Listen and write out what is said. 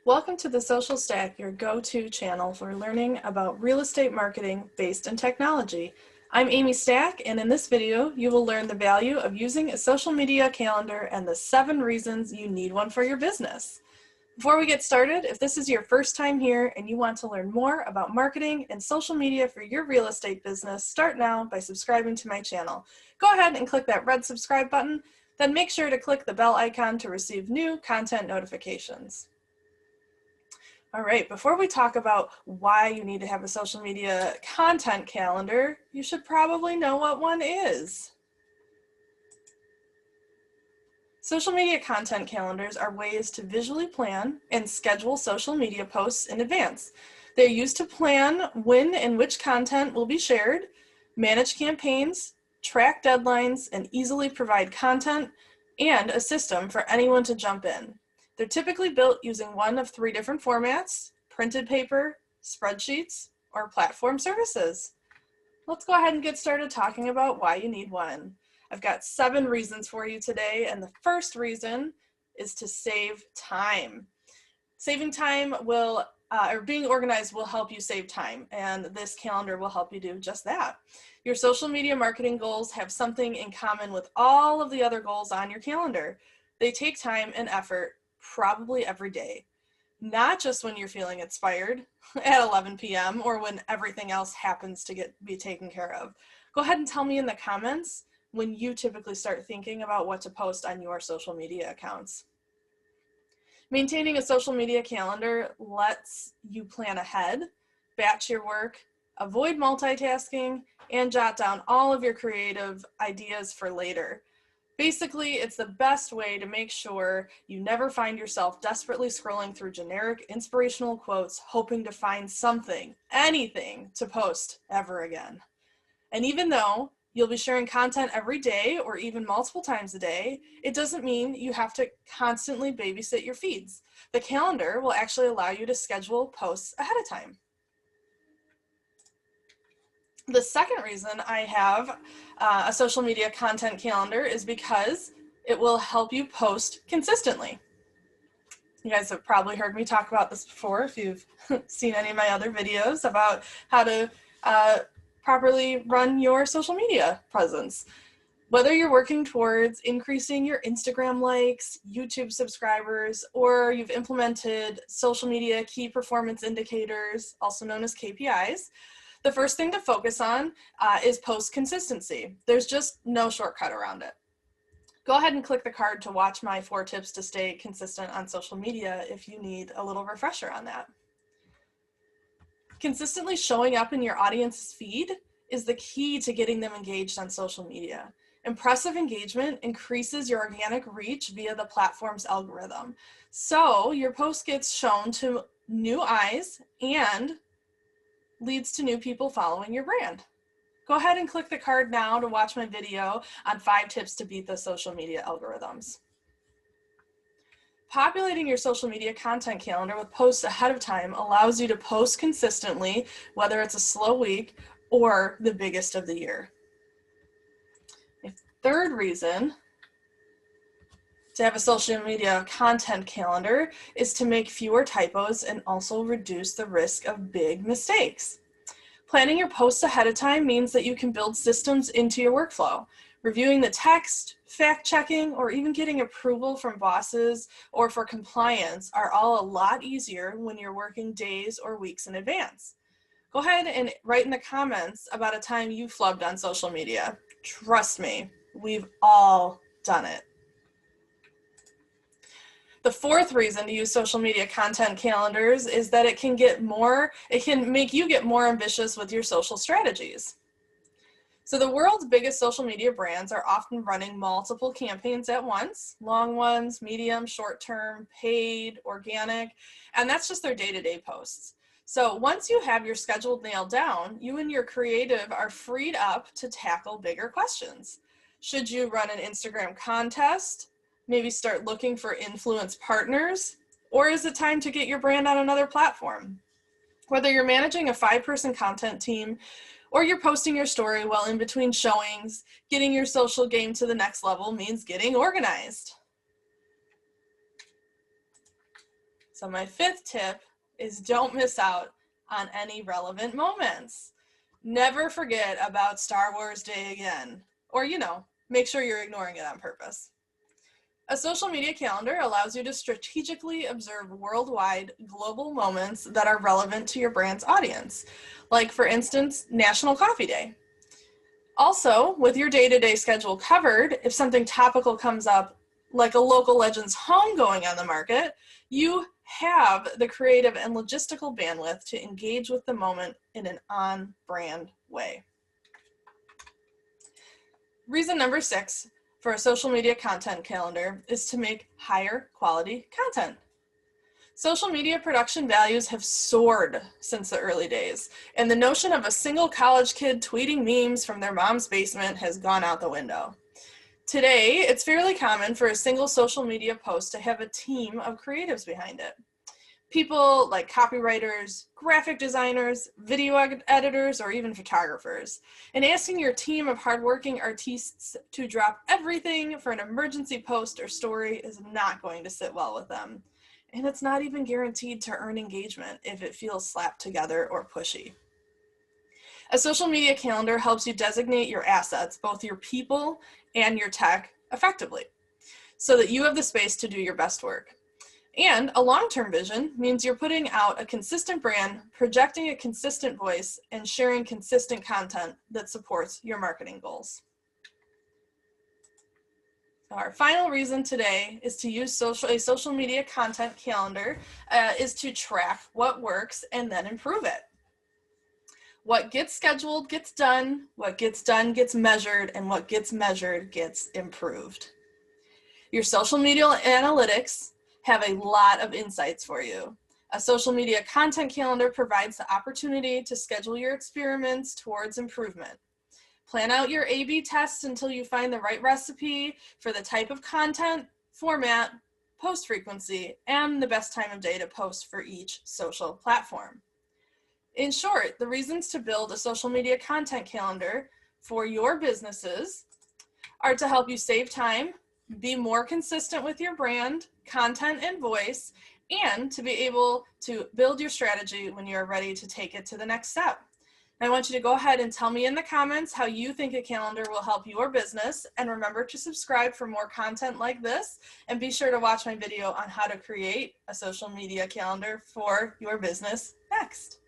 Welcome to the Social Stack, your go-to channel for learning about real estate marketing based in technology. I'm Amy Stack, and in this video, you will learn the value of using a social media calendar and the 7 reasons you need one for your business. Before we get started, if this is your first time here and you want to learn more about marketing and social media for your real estate business, start now by subscribing to my channel. Go ahead and click that red subscribe button, then make sure to click the bell icon to receive new content notifications. All right, before we talk about why you need to have a social media content calendar, you should probably know what one is. Social media content calendars are ways to visually plan and schedule social media posts in advance. They're used to plan when and which content will be shared, manage campaigns, track deadlines, and easily provide content and a system for anyone to jump in. They're typically built using one of 3 different formats: printed paper, spreadsheets, or platform services. Let's go ahead and get started talking about why you need one. I've got 7 reasons for you today, and the first reason is to save time. Saving time will, or being organized will help you save time, and this calendar will help you do just that. Your social media marketing goals have something in common with all of the other goals on your calendar. They take time and effort, probably every day, not just when you're feeling inspired at 11 p.m. or when everything else happens to be taken care of. Go ahead and tell me in the comments when you typically start thinking about what to post on your social media accounts. Maintaining a social media calendar lets you plan ahead, batch your work, avoid multitasking, and jot down all of your creative ideas for later. Basically, it's the best way to make sure you never find yourself desperately scrolling through generic inspirational quotes, hoping to find something, anything, to post ever again. And even though you'll be sharing content every day or even multiple times a day, it doesn't mean you have to constantly babysit your feeds. The calendar will actually allow you to schedule posts ahead of time. The second reason I have a social media content calendar is because it will help you post consistently. You guys have probably heard me talk about this before if you've seen any of my other videos about how to properly run your social media presence. Whether you're working towards increasing your Instagram likes, YouTube subscribers, or you've implemented social media key performance indicators, also known as KPIs, the first thing to focus on is post consistency. There's just no shortcut around it. Go ahead and click the card to watch my 4 tips to stay consistent on social media if you need a little refresher on that. Consistently showing up in your audience's feed is the key to getting them engaged on social media. Impressive engagement increases your organic reach via the platform's algorithm. So your post gets shown to new eyes and leads to new people following your brand. Go ahead and click the card now to watch my video on 5 tips to beat the social media algorithms. Populating your social media content calendar with posts ahead of time allows you to post consistently, whether it's a slow week or the biggest of the year. A third reason to have a social media content calendar is to make fewer typos and also reduce the risk of big mistakes. Planning your posts ahead of time means that you can build systems into your workflow. Reviewing the text, fact-checking, or even getting approval from bosses or for compliance are all a lot easier when you're working days or weeks in advance. Go ahead and write in the comments about a time you flubbed on social media. Trust me, we've all done it. The fourth reason to use social media content calendars is that it can make you get more ambitious with your social strategies. So the world's biggest social media brands are often running multiple campaigns at once: long ones, medium, short-term, paid, organic, and that's just their day-to-day posts. So once you have your schedule nailed down, you and your creative are freed up to tackle bigger questions. Should you run an Instagram contest? Maybe start looking for influence partners? Or is it time to get your brand on another platform? Whether you're managing a 5-person content team or you're posting your story while in between showings, getting your social game to the next level means getting organized. So my fifth tip is don't miss out on any relevant moments. Never forget about Star Wars Day again, or make sure you're ignoring it on purpose. A social media calendar allows you to strategically observe worldwide global moments that are relevant to your brand's audience, like for instance, National Coffee Day. Also, with your day-to-day schedule covered, if something topical comes up, like a local legend's home going on the market, you have the creative and logistical bandwidth to engage with the moment in an on-brand way. Reason number 6 for a social media content calendar is to make higher quality content. Social media production values have soared since the early days, and the notion of a single college kid tweeting memes from their mom's basement has gone out the window. Today, it's fairly common for a single social media post to have a team of creatives behind it. People like copywriters, graphic designers, video editors, or even photographers. And asking your team of hardworking artists to drop everything for an emergency post or story is not going to sit well with them. And it's not even guaranteed to earn engagement if it feels slapped together or pushy. A social media calendar helps you designate your assets, both your people and your tech, effectively, so that you have the space to do your best work. And a long-term vision means you're putting out a consistent brand, projecting a consistent voice, and sharing consistent content that supports your marketing goals. Our final reason today is to use a social media content calendar is to track what works and then improve it. What gets scheduled gets done, what gets done gets measured, and what gets measured gets improved. Your social media analytics have a lot of insights for you. A social media content calendar provides the opportunity to schedule your experiments towards improvement. Plan out your A/B tests until you find the right recipe for the type of content, format, post frequency, and the best time of day to post for each social platform. In short, the reasons to build a social media content calendar for your businesses are to help you save time, be more consistent with your brand, content, and voice, and to be able to build your strategy when you're ready to take it to the next step. I want you to go ahead and tell me in the comments how you think a calendar will help your business, and remember to subscribe for more content like this, and be sure to watch my video on how to create a social media calendar for your business next.